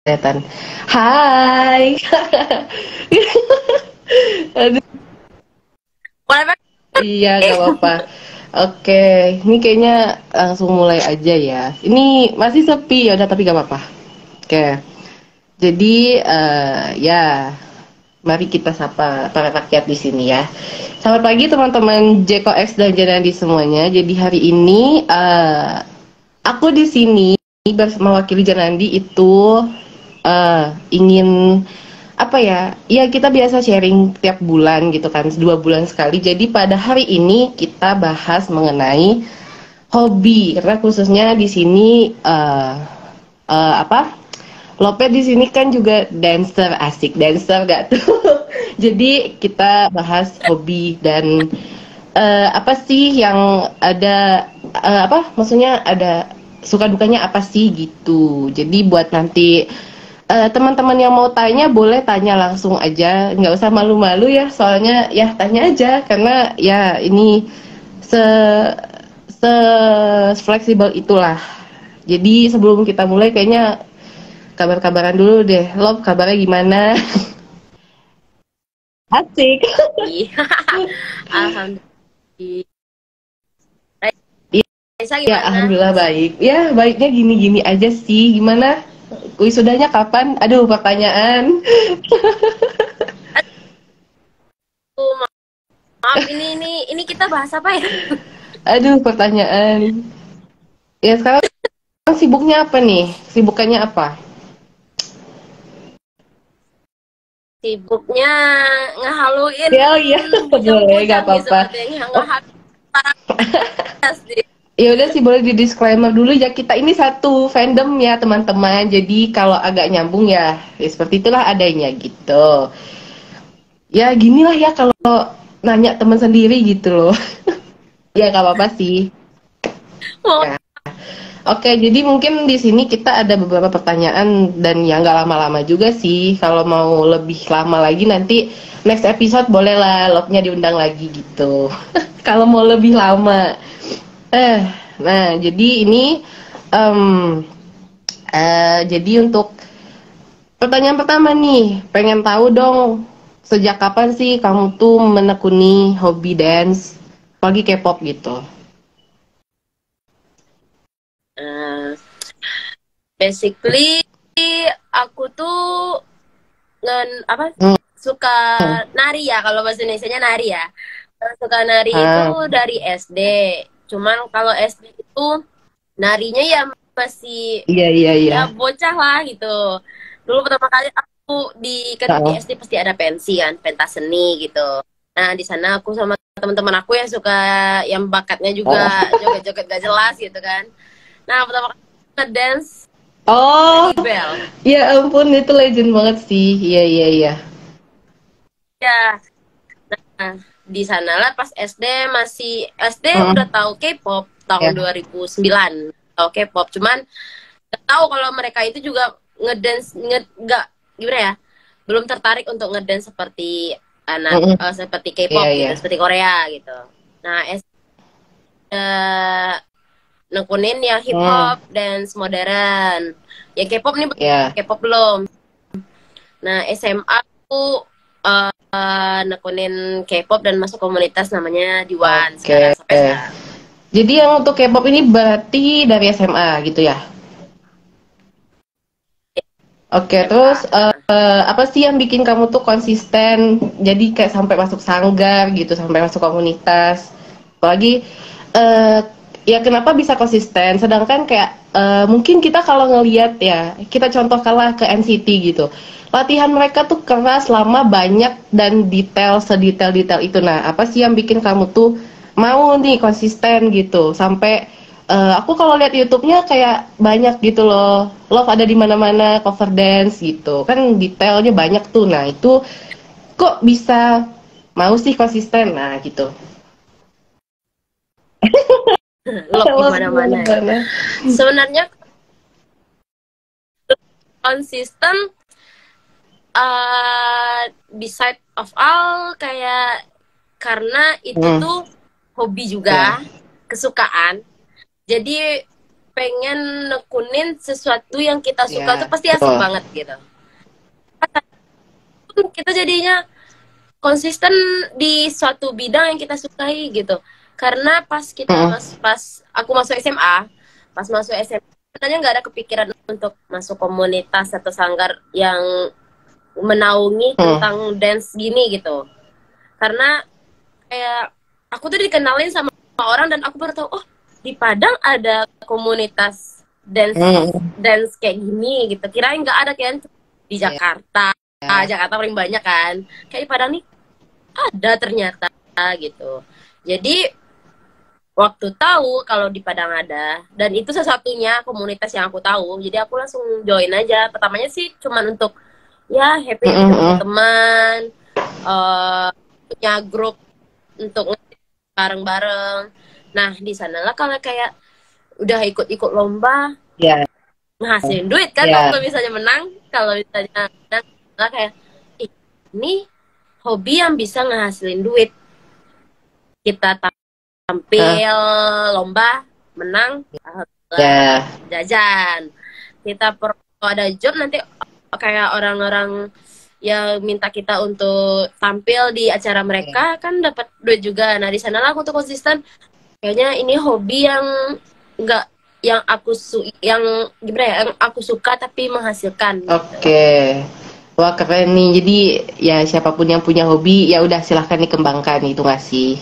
Kelihatan. Hai. Aduh, Boleh Pak? iya gak apa-apa. Oke, ini kayaknya langsung mulai aja ya. Ini masih sepi ya udah tapi gak apa-apa. Oke. Jadi ya, mari kita sapa para rakyat di sini ya. Selamat pagi teman-teman Jeko X dan Janandi semuanya. Jadi hari ini aku di sini mewakili Janandi itu ingin apa ya, ya kita biasa sharing tiap bulan gitu kan, 2 bulan sekali. Jadi pada hari ini kita bahas mengenai hobi, karena khususnya di sini apa, Lope di sini kan juga dancer, asik dancer gak tuh. Jadi kita bahas hobi dan apa sih yang ada, apa maksudnya ada suka dukanya apa sih gitu. Jadi buat nanti teman-teman yang mau tanya boleh tanya langsung aja, nggak usah malu-malu ya, soalnya ya tanya aja karena ya ini se se fleksibel itulah. Jadi sebelum kita mulai kayaknya kabar-kabaran dulu deh. Lo kabarnya gimana? Asik. Iya. Alhamdulillah. Raisa Ya, gimana? alhamdulillah baik. Ya, baiknya gini-gini aja sih. Gimana? Wisudanya kapan? Aduh, pertanyaan. Aduh, maaf ini kita bahas apa ya? Aduh, pertanyaan. Ya, sekarang sibuknya apa nih? Sibukannya apa? Sibuknya ngehaluin Ya, oh iya, boleh, bujang-bujang gak nih apa-apa. sepertinya Oh, ngehaluin paras deh. ya udah sih, boleh di disclaimer dulu ya, kita ini satu fandom ya teman-teman. Jadi kalau agak nyambung ya, ya seperti itulah adanya gitu. Ya ginilah ya kalau nanya teman sendiri gitu loh. Ya gak apa-apa sih. Mau Ya. Oke, jadi mungkin di sini kita ada beberapa pertanyaan dan yang nggak lama-lama juga sih. Kalau mau lebih lama lagi nanti next episode boleh lah love-nya diundang lagi gitu. Kalau mau lebih lama. Eh, nah jadi ini em, jadi untuk pertanyaan pertama nih, pengen tahu dong sejak kapan sih kamu tuh menekuni hobi dance, apalagi K-pop gitu. Eh, basically aku tuh apa Hmm. suka nari ya, kalau bahasa Indonesianya nari ya. Suka nari itu Ah, dari SD. Cuman kalau SD itu narinya ya masih iya iya iya. ya bocah lah gitu. Dulu pertama kali aku kan di Ah, SD pasti ada pensi kan, pentas seni gitu. Nah, di sana aku sama teman-teman aku yang suka yang bakatnya juga ah. joget-joget gak jelas gitu kan. Nah, pertama kali ngedance Oh, di bel. ya ampun itu legend banget sih. Iya iya iya. Ya, nah, di sanalah pas SD masih SD udah Hmm, tahu K-pop tahun ya. 2009, tahu K-pop. Cuman nggak tahu kalau mereka itu juga ngedance nggak gimana ya, belum tertarik untuk ngedance seperti Mm-mm. seperti Iya K-pop iya. gitu, seperti Korea gitu. Nah, eh, nekunin yang hip Hmm, hop dance modern. Yang K-pop nih ya. K-pop belum. Nah, SMA aku nekunin K-pop dan masuk komunitas namanya Diwan sekarang Oke. sampai sekarang. Jadi yang untuk K-pop ini berarti dari SMA gitu ya? Oke, SMA. terus apa sih yang bikin kamu tuh konsisten? Jadi kayak sampai masuk sanggar gitu, sampai masuk komunitas. Apalagi eh ya kenapa bisa konsisten? Sedangkan kayak mungkin kita kalau ngelihat ya, kita contoh kalah ke NCT gitu. Latihan mereka tuh keras, lama, banyak dan detail sedetail-detail itu. Nah, apa sih yang bikin kamu tuh mau nih konsisten gitu sampai aku kalau lihat YouTube-nya kayak banyak gitu loh. Love ada di mana-mana, cover dance gitu. Kan detailnya banyak tuh. Nah, itu kok bisa mau sih konsisten. Nah, gitu. Love di Love mana-mana ya. gimana-mana. Sebenarnya konsisten beside of all kayak karena itu Hmm, tuh hobi ya. juga, kesukaan. Jadi pengen nekunin sesuatu yang kita suka Ya, tuh pasti asik betul. banget gitu. Kita jadinya konsisten di suatu bidang yang kita sukai gitu. Karena Mm-mm. pas aku masuk SMA, pas masuk SMA sebenarnya nggak ada kepikiran untuk masuk komunitas atau sanggar yang menaungi Mm. tentang dance gini gitu. Karena kayak aku tuh dikenalin sama orang dan aku baru tahu, oh di Padang ada komunitas dance Mm. dance kayak gini gitu. Kirain nggak ada kan di Ya, Jakarta. Jakarta paling banyak kan. Kayak di Padang nih ada ternyata gitu. Jadi waktu tahu kalau di Padang ada dan itu satu-satunya komunitas yang aku tahu, jadi aku langsung join aja. Pertamanya sih cuman untuk ya happy happy mm-mm, ketemu mm. teman, punya grup untuk bareng-bareng. Nah di sanalah kalau kayak udah ikut-ikut lomba Ya, ngehasilin duit kan ya, kalau misalnya menang, kalau misalnya menang lah kayak "Ih, ini hobi yang bisa ngehasilin duit, kita ah, tampil lomba menang alhamdulillah ya, jajan, kita perlu ada job nanti kayak orang-orang yang minta kita untuk tampil di acara ya. mereka kan dapat duit juga. Nah di sanalah aku tuh konsisten kayaknya ini hobi yang enggak yang gimana ya yang aku suka tapi menghasilkan gitu. Oke. Wah, keren nih. Jadi ya siapapun yang punya hobi ya udah silahkan dikembangkan itu nggak sih?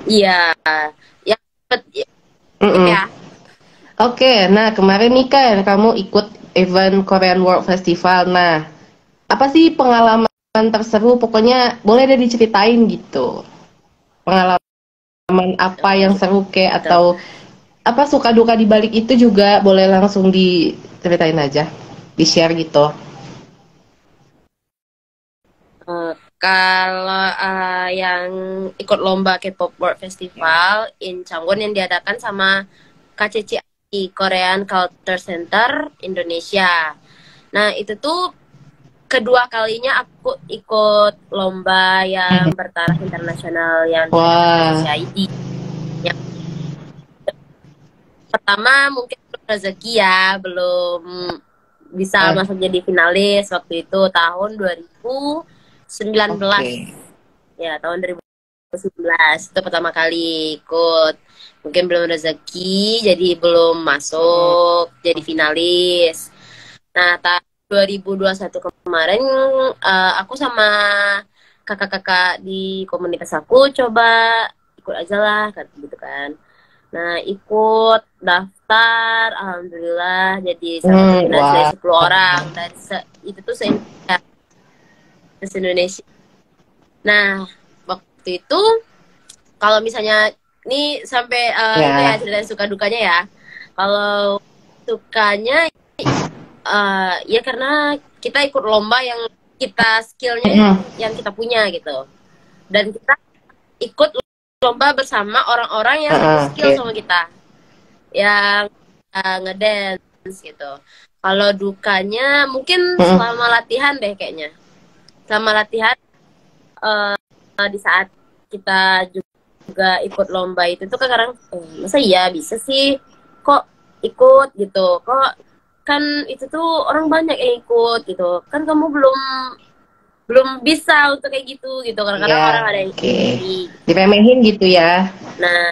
Iya ya, ya, tip Mm-mm. ya. Oke, nah kemarin nih kan kamu ikut event Korean World Festival. Nah, apa sih pengalaman terseru? Pokoknya boleh deh diceritain gitu. Pengalaman apa yang seru kayak Gitu. atau apa suka duka di balik itu juga boleh langsung diceritain aja, di-share gitu. Kalau yang ikut lomba K-pop World Festival in Changwon yang diadakan sama KCCI Korean Culture Center Indonesia. Nah itu tuh kedua kalinya aku ikut lomba yang bertaraf internasional yang diadakan Wah, KCCI. Yang pertama mungkin belum rezeki ya, belum bisa ah, masuk jadi finalis waktu itu tahun 2019. oke. Ya, tahun 2019 itu pertama kali ikut. Mungkin belum rezeki, jadi belum Mm, masuk jadi finalis. Nah, tahun 2021 kemarin aku sama kakak-kakak di komunitas aku coba ikut aja lah gitu kan. Nah, ikut daftar, alhamdulillah jadi salah satu finalis dari wah, 10 orang dari itu tuh se-Indonesia. Nah, waktu itu kalau misalnya ini sampai itu ya ya. cerita suka dukanya ya. Kalau sukanya ya karena kita ikut lomba yang kita skillnya Mm, yang kita punya gitu. Dan kita ikut lomba bersama orang-orang yang satu skill oke. sama kita. Yang ngedance gitu. Kalau dukanya mungkin Mm, selama latihan deh kayaknya. Selama latihan di saat kita juga ikut lomba itu tuh kadang masa iya bisa sih kok ikut gitu, kok kan itu tuh orang banyak yang ikut gitu kan, kamu belum belum bisa untuk kayak gitu gitu, kadang-kadang orang ya, ada yang oke. iri. Diremehin gitu ya. Nah,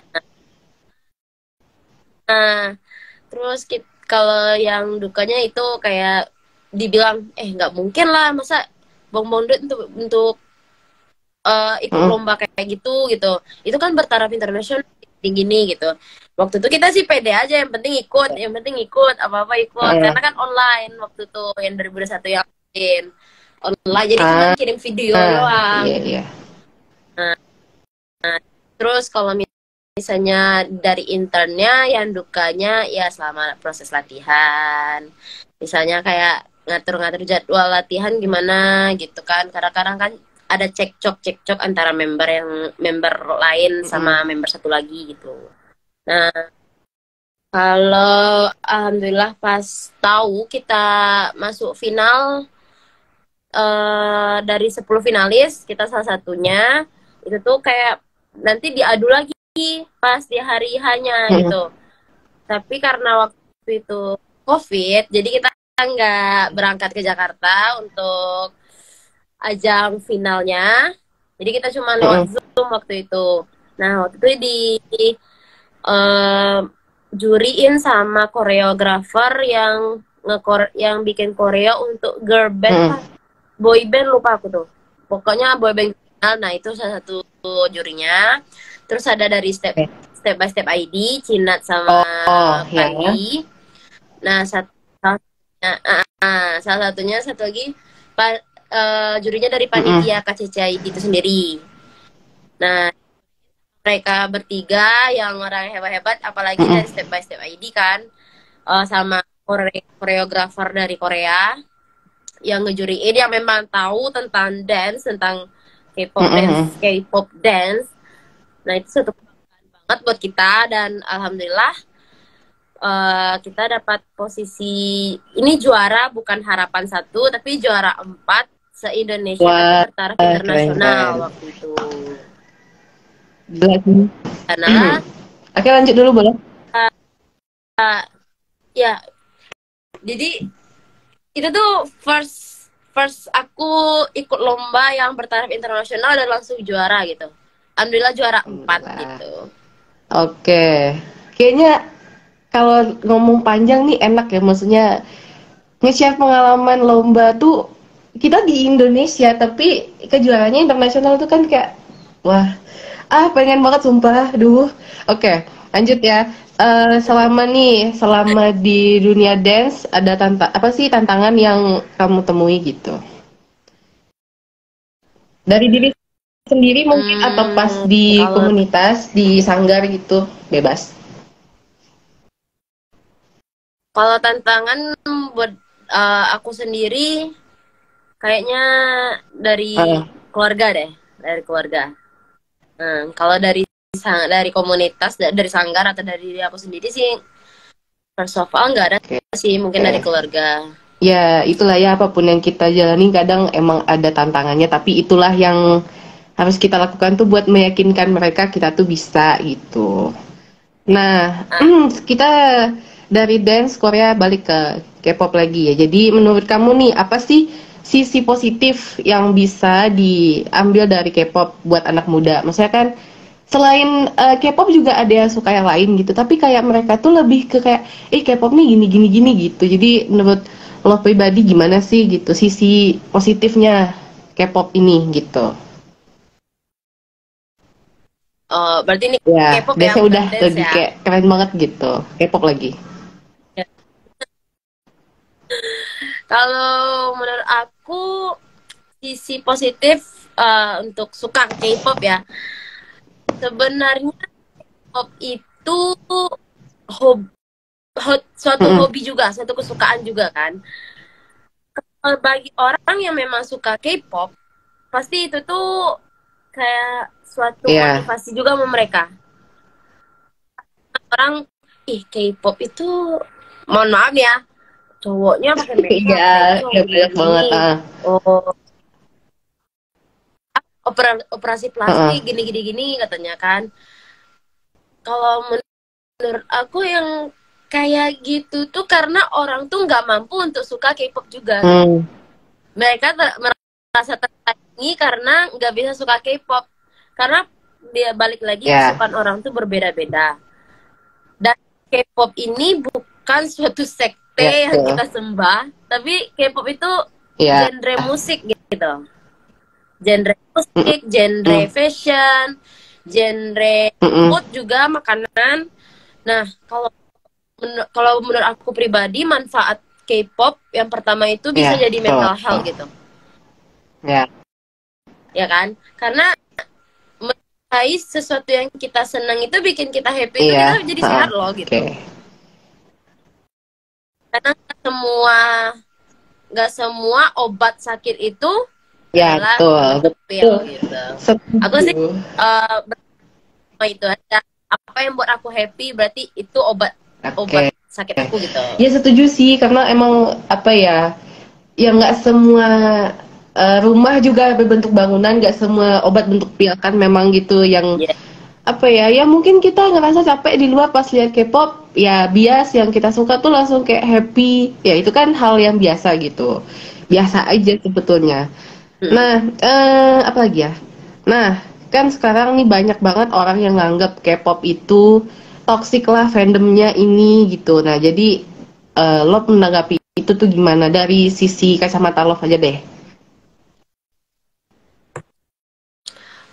nah terus kalau yang dukanya itu kayak dibilang nggak mungkin lah masa buang-buang duit untuk ikut Mm, lomba kayak gitu gitu, itu kan bertaraf internasional tinggi nih gitu. Waktu itu kita sih pede aja, yang penting ikut apa-apa ikut karena kan online waktu itu yang 2021 yang lain online, jadi cuma ah, kirim video doang. iya, iya. Terus kalau misalnya dari internnya yang dukanya ya selama proses latihan, misalnya kayak ngatur-ngatur jadwal latihan gimana gitu kan, kadang-kadang kan ada cekcok antara member lain Mm, sama member satu lagi gitu. Nah, kalau alhamdulillah pas tahu kita masuk final, dari 10 finalis kita salah satunya, itu tuh kayak nanti diadu lagi pas di hari hanya mm, gitu. Tapi karena waktu itu COVID, jadi kita nggak berangkat ke Jakarta untuk ajang finalnya. Jadi kita cuma lewat Zoom waktu itu. Nah, waktu itu eh, juriin sama koreografer yang bikin koreo untuk girl band, boy band lupa aku tuh. Pokoknya boy band. Nah, itu salah satu jurinya. Terus ada dari Step by Step ID, Cinat sama Pandi. Nah, salah satunya satu lagi jurinya dari panitia KCCI itu sendiri. Nah, mereka bertiga yang orang hebat-hebat, apalagi dari Step by Step ID kan, sama koreografer dari Korea yang ngejuriin yang memang tahu tentang dance, tentang K-pop dance. Nah, itu satu kebanggaan banget buat kita, dan alhamdulillah kita dapat posisi ini, juara bukan harapan 1 tapi juara 4 se-Indonesia bertaraf internasional waktu itu. Karena oke, lanjut dulu boleh? Ya, jadi itu tuh first aku ikut lomba yang bertaraf internasional dan langsung juara gitu. Alhamdulillah juara 4 gitu. Oke. Kayaknya kalau ngomong panjang nih enak ya, maksudnya nge-share pengalaman lomba tuh kita di Indonesia tapi kejuaraannya internasional tuh kan kayak wah, pengen banget sumpah. Oke, lanjut ya. Selama di dunia dance ada apa sih tantangan yang kamu temui gitu? Dari diri sendiri mungkin atau pas di komunitas, di sanggar gitu, bebas. Kalau tantangan buat aku sendiri kayaknya dari keluarga deh, dari keluarga. Kalau dari komunitas, dari sanggar atau dari diri aku sendiri sih, first of all nggak ada sih, mungkin dari keluarga. Ya, itulah ya, apapun yang kita jalani kadang emang ada tantangannya, tapi itulah yang harus kita lakukan tuh buat meyakinkan mereka kita tuh bisa gitu. Nah, kita dari dance Korea balik ke K-pop lagi ya. Jadi menurut kamu nih, apa sih sisi positif yang bisa diambil dari K-pop buat anak muda? Maksudnya kan selain K-pop juga ada yang suka yang lain gitu, tapi kayak mereka tuh lebih ke kayak K-pop nih gini gitu. Jadi menurut lo pribadi gimana sih gitu sisi positifnya K-pop ini gitu? Berarti ini ya, K-pop biasa udah lebih ya? kayak keren banget gitu, K-pop lagi. Kalau menurut aku sisi positif untuk suka K-pop ya, sebenarnya K-pop itu suatu hobi juga, suatu kesukaan juga kan. Bagi orang yang memang suka K-pop, pasti itu tuh kayak suatu motivasi juga sama mereka. Orang, K-pop itu, mohon maaf ya, cowoknya pakai makeup, banyak banget. Operasi plastik gini katanya kan. Kalau menurut aku yang kayak gitu tuh karena orang tuh nggak mampu untuk suka K-pop juga. Mereka merasa tersaingi karena nggak bisa suka K-pop, karena dia balik lagi kesukaan orang tuh berbeda-beda. Dan K-pop ini bukan suatu sekte yang kita sembah, tapi K-pop itu genre musik gitu, genre musik, genre fashion, genre food juga, makanan. Nah, kalau menurut aku pribadi, manfaat K-pop yang pertama itu bisa jadi mental health gitu. Ya kan? Karena meraih sesuatu yang kita senang itu bikin kita happy, itu kita jadi sehat loh gitu. Karena nggak semua obat sakit itu betul gitu. Aku sih itu aja, apa yang buat aku happy berarti itu obat sakit aku gitu. Ya setuju sih, karena emang apa ya, nggak semua rumah juga berbentuk bangunan, nggak semua obat bentuk pil kan memang gitu yang apa ya, ya mungkin kita ngerasa capek di luar pas lihat K-pop, ya bias yang kita suka tuh langsung kayak happy, ya itu kan hal yang biasa gitu, biasa aja sebetulnya. Mm. Nah, apa lagi ya? Nah, kan sekarang nih banyak banget orang yang nganggap K-pop itu toxic lah fandomnya ini gitu. Nah, jadi lo menanggapi itu tuh gimana dari sisi kacamata lo aja deh?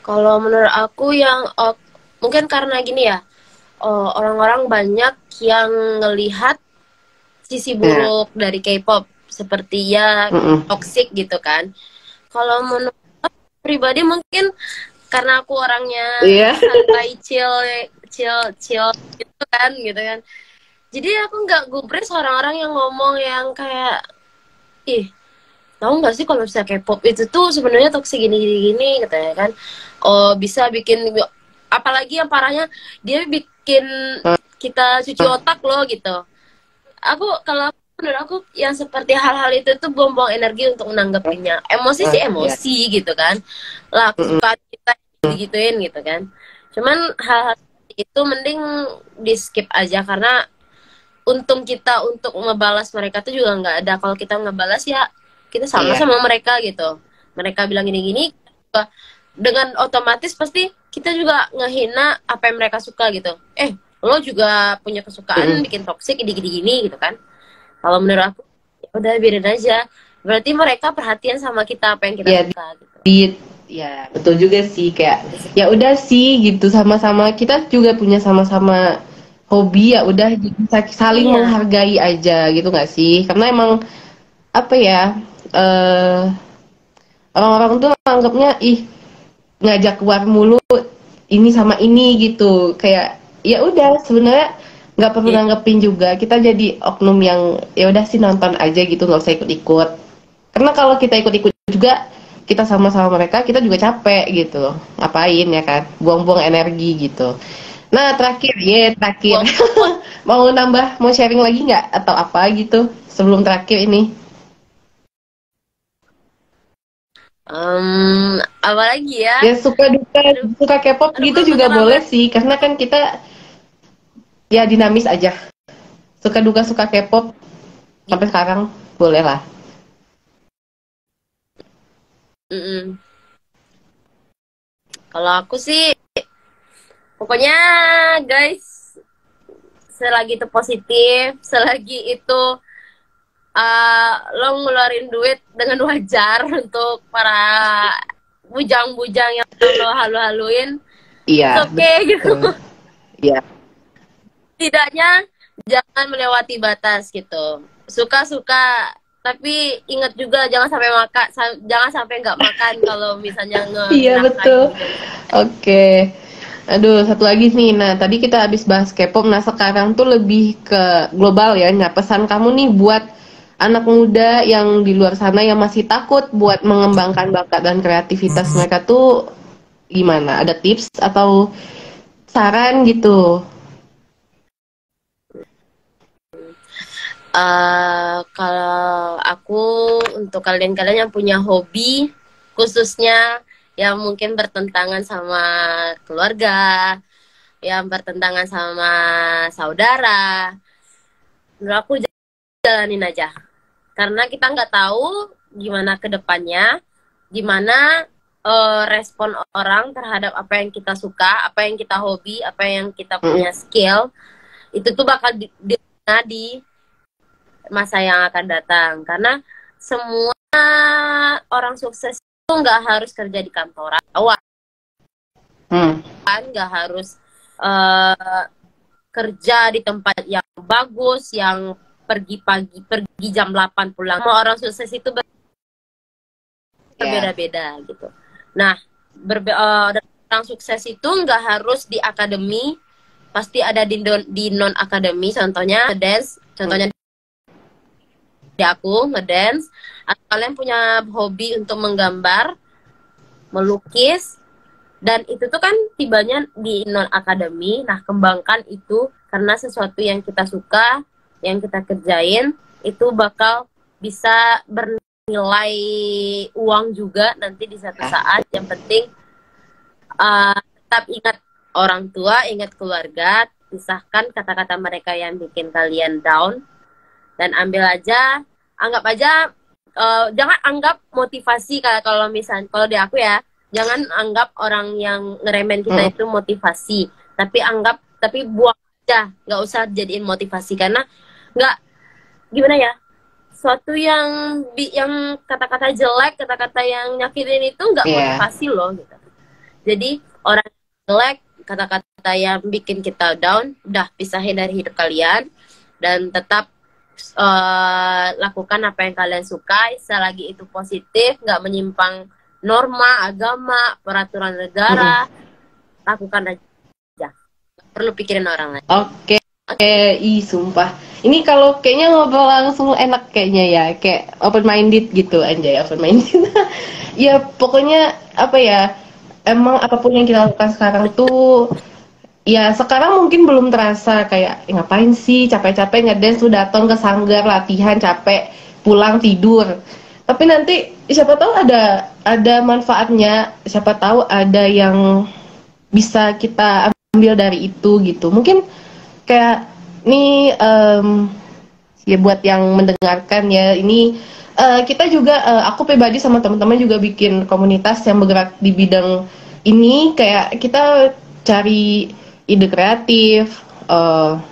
Kalau menurut aku yang mungkin karena gini ya, orang-orang banyak yang ngelihat sisi Nah, buruk dari K-pop seperti ya mm-mm. toxic gitu kan. Kalau menurut aku pribadi mungkin karena aku orangnya Iya. santai, chill, chill, chill gitu kan, gitu kan. Jadi aku nggak gubris orang-orang yang ngomong yang kayak, ih, tahu nggak sih kalau misalnya K-pop itu tuh sebenarnya toksik gini gini gini katanya kan. Oh, bisa bikin, apalagi yang parahnya dia bikin kita cuci otak loh gitu. Kalau menurut aku yang seperti hal-hal itu tuh buang-buang energi untuk menanggapinya. Emosi sih Ya. emosi gitu kan. Lah Mm-mm. kesukaan kita digituin gitu kan. Cuman hal-hal itu mending di skip aja karena untung kita untuk ngebalas mereka tuh juga nggak ada. Kalau kita ngebalas ya kita sama Iya. sama mereka gitu. Mereka bilang gini-gini, dengan otomatis pasti kita juga ngehina apa yang mereka suka gitu. Lo juga punya kesukaan Mm-mm. bikin toxic gini-gini gitu kan. Kalau menurut aku, ya udah biarin aja. Berarti mereka perhatian sama kita apa yang kita Ya, suka gitu. ya betul juga sih, kayak Itu sih. ya udah sih gitu, sama-sama kita juga punya sama-sama hobi, ya udah jadi saling Iya, menghargai aja gitu nggak sih? Karena emang apa ya, eh orang-orang tuh anggapnya ih ngajak keluar mulu ini sama ini gitu, kayak ya udah sebenarnya nggak perlu iya. nanggepin juga, kita jadi oknum yang ya udah sih nonton aja gitu, nggak usah ikut-ikut. Karena kalau kita ikut-ikut juga, kita sama-sama mereka, kita juga capek gitu. Ngapain ya kan? Buang-buang energi gitu. Nah, terakhir, terakhir. Buang. Mau sharing lagi nggak? Atau apa gitu? Sebelum terakhir ini. Apa lagi ya? Ya suka duka, Aduh, suka K-pop aduh gitu belum juga tentu boleh banget. sih. Karena kan kita ya dinamis aja. Suka duka suka K-pop sampai sekarang boleh lah. Mm-mm. Kalau aku sih, pokoknya guys, selagi itu positif, selagi itu lo ngeluarin duit dengan wajar untuk para bujang-bujang yang lo halu-haluin, Iya, it's okay gitu. betul. Iya. Tidaknya jangan melewati batas gitu. Suka-suka, tapi ingat juga jangan sampai makan, jangan sampai nggak makan kalau misalnya Iya betul. ngenafkahin hidupnya. Oke. Aduh, satu lagi nih. Nah, tadi kita habis bahas K-pop. Nah, sekarang tuh lebih ke global ya. Nah, pesan kamu nih buat anak muda yang di luar sana yang masih takut buat mengembangkan bakat dan kreativitas mereka tuh gimana? Ada tips atau saran gitu? Kalau aku, untuk kalian-kalian yang punya hobi, khususnya yang mungkin bertentangan sama keluarga, yang bertentangan sama saudara, menurut aku jalanin aja. Karena kita nggak tahu gimana ke depannya, gimana respon orang terhadap apa yang kita suka, apa yang kita hobi, apa yang kita Mm-mm. punya skill, itu tuh bakal di masa yang akan datang. Karena semua orang sukses itu nggak harus kerja di kantoran, Hmm. nggak harus uh, kerja di tempat yang bagus, yang pergi pagi, pergi jam 8 pulang. Semua orang sukses itu Ya. berbeda-beda gitu. Nah, orang sukses itu nggak harus di akademi, pasti ada di non akademi. Contohnya dance, Hmm. contohnya di aku ngedance. Atau kalian punya hobi untuk menggambar, melukis, dan itu tuh kan tibanya di non akademi. Nah, kembangkan itu karena sesuatu yang kita suka, yang kita kerjain itu bakal bisa bernilai uang juga nanti di satu saat. Yang penting tetap ingat orang tua, ingat keluarga, pisahkan kata-kata mereka yang bikin kalian down, dan ambil aja, anggap aja, jangan anggap motivasi kalau misalnya, kalau di aku ya, jangan anggap orang yang ngeremen kita itu motivasi, tapi buang aja, nggak usah jadiin motivasi, karena nggak, gimana ya, suatu yang kata-kata jelek, kata-kata yang nyakitin itu nggak motivasi loh gitu. Jadi orang jelek, kata-kata yang bikin kita down, udah pisahin dari hidup kalian, dan tetap lakukan apa yang kalian suka selagi itu positif, nggak menyimpang norma, agama, peraturan negara. Lakukan aja, nggak perlu pikirin orang lain. Oke. Sumpah. Ini kalau kayaknya ngobrol langsung enak kayaknya ya, kayak open minded gitu, anjay, open minded. Ya pokoknya apa ya, emang apapun yang kita lakukan sekarang tuh, ya sekarang mungkin belum terasa kayak ngapain sih capek-capek ngedance tuh, datang ke sanggar latihan capek, pulang tidur. Tapi nanti siapa tahu ada manfaatnya, siapa tahu ada yang bisa kita ambil dari itu gitu. Mungkin kayak nih ya buat yang mendengarkan ya, ini kita juga aku pribadi sama teman-teman juga bikin komunitas yang bergerak di bidang ini, kayak kita cari ide kreatif,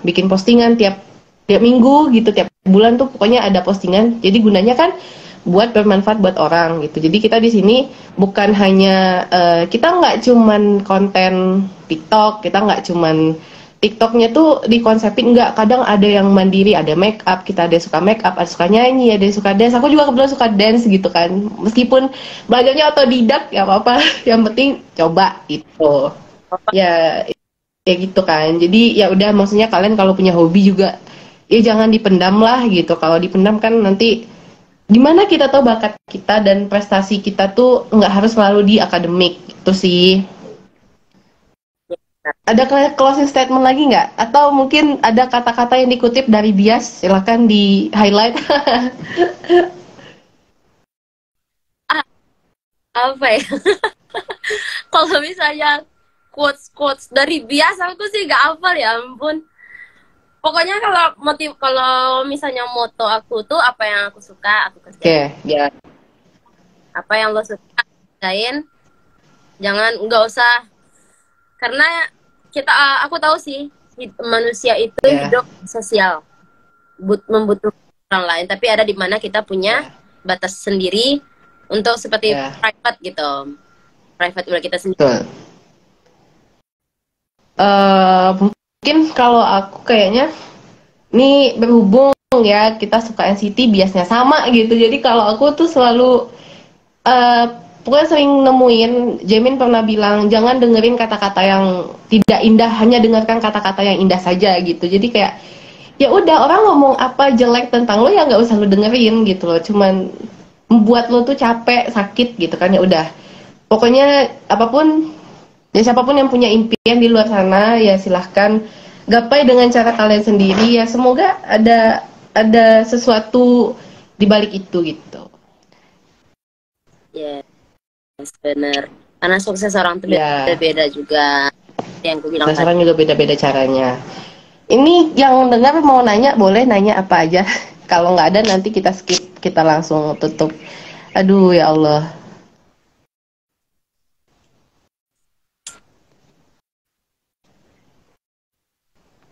bikin postingan tiap minggu gitu, tiap bulan tuh pokoknya ada postingan. Jadi gunanya kan buat bermanfaat buat orang gitu. Jadi kita di sini bukan hanya kita nggak cuman konten TikTok, kita nggak cuman TikToknya tuh dikonsepin, nggak, kadang ada yang mandiri, ada make up, kita ada yang suka make up, ada yang suka nyanyi, ada yang suka dance. Aku juga kebetulan suka dance gitu kan, meskipun belajarnya otodidak ya apa-apa, yang penting coba itu ya, ya gitu kan. Jadi ya udah, maksudnya kalian kalau punya hobi juga ya jangan dipendam lah gitu. Kalau dipendam kan nanti gimana kita tahu bakat kita dan prestasi kita tuh nggak harus selalu di akademik itu sih. Ada closing statement lagi nggak? Atau mungkin ada kata-kata yang dikutip dari Bias, silakan di highlight. Apa ya? Kalau misalnya quotes dari Bias, aku sih gak hafal, ya ampun. Pokoknya kalau misalnya moto aku tuh, apa yang aku suka aku kerjain. Ya. Apa yang lo suka kerjain, nggak usah, karena aku tahu sih manusia itu hidup sosial, membutuhkan orang lain, tapi ada di mana kita punya batas sendiri untuk seperti private gitu, private udah kita sendiri. Mungkin kalau aku kayaknya nih, berhubung ya kita suka NCT biasanya sama gitu, jadi kalau aku tuh selalu pokoknya sering nemuin, Jamin pernah bilang jangan dengerin kata-kata yang tidak indah, hanya dengarkan kata-kata yang indah saja gitu. Jadi kayak ya udah, orang ngomong apa jelek tentang lo ya nggak usah lo dengerin gitu loh, cuman membuat lo tuh capek, sakit gitu kan. Ya udah, pokoknya apapun ya, siapapun yang punya impian di luar sana ya silahkan gapai dengan cara kalian sendiri ya. Semoga ada sesuatu di balik itu gitu. Yes, bener. Karena sukses orang tuh beda-beda juga. Yang aku bilang orang juga beda-beda caranya. Ini yang dengar mau nanya, boleh nanya apa aja. Kalau nggak ada nanti kita skip, kita langsung tutup. Aduh ya Allah.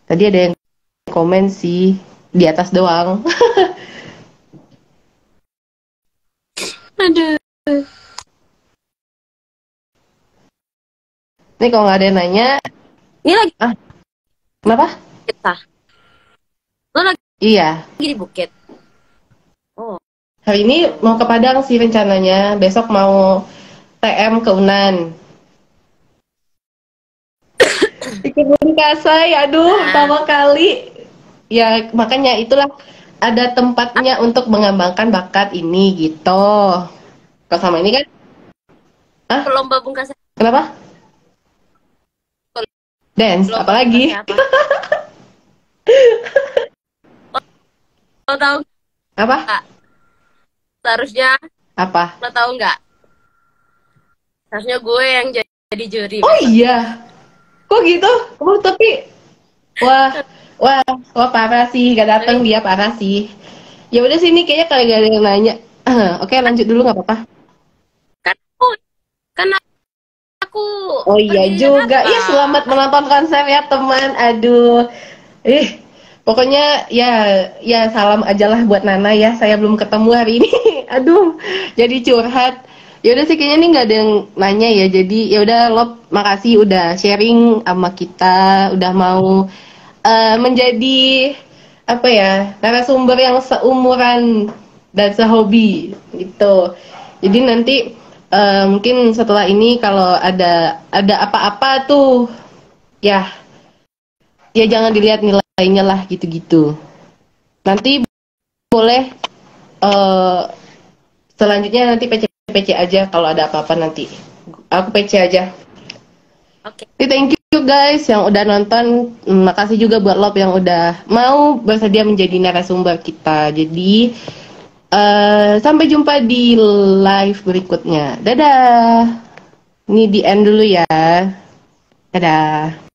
Tadi ada yang komen sih di atas doang. Aduh. Ini kalau nggak ada yang nanya. Ini lagi. Kenapa? Kita. Lo lagi? Iya. Di Bukit. Oh. Hari ini mau ke Padang sih rencananya. Besok mau TM ke Unan. Di Kebun Kasai, aduh, pertama kali. Ya makanya itulah, ada tempatnya untuk mengembangkan bakat ini gitu. Kalau sama ini kan? Lomba bungkasan. Kenapa? Dance, apalagi? Lo tahu? Apa? Seharusnya. Apa? Lo tahu nggak? Seharusnya gue yang jadi juri. Oh iya. Kok gitu? Oh, tapi wah, wah, wah parah sih, gak datang dia parah sih. Ya udah sini kayaknya kalau gak ada yang nanya. Oke, lanjut dulu nggak apa-apa. Kan aku, kan aku Oh iya pergi juga. Jakarta. Ya selamat menonton konser ya teman. Aduh. Pokoknya ya ya salam aja lah buat Nana ya. Saya belum ketemu hari ini. Aduh, jadi curhat. Ya udah sih kayaknya nih nggak ada yang nanya ya. Jadi ya udah lo makasih udah sharing sama kita, udah mau menjadi apa ya narasumber yang seumuran dan sehobi gitu. Jadi nanti mungkin setelah ini kalau ada apa-apa tuh ya ya jangan dilihat nilainya lah gitu-gitu. Nanti boleh eh selanjutnya nanti PC-PC aja kalau ada apa-apa nanti. Aku PC aja. Oke. Jadi thank you guys yang udah nonton. Makasih juga buat Lop yang udah mau bersedia menjadi narasumber kita. Jadi sampai jumpa di live berikutnya. Dadah. Ini di end dulu ya. Dadah.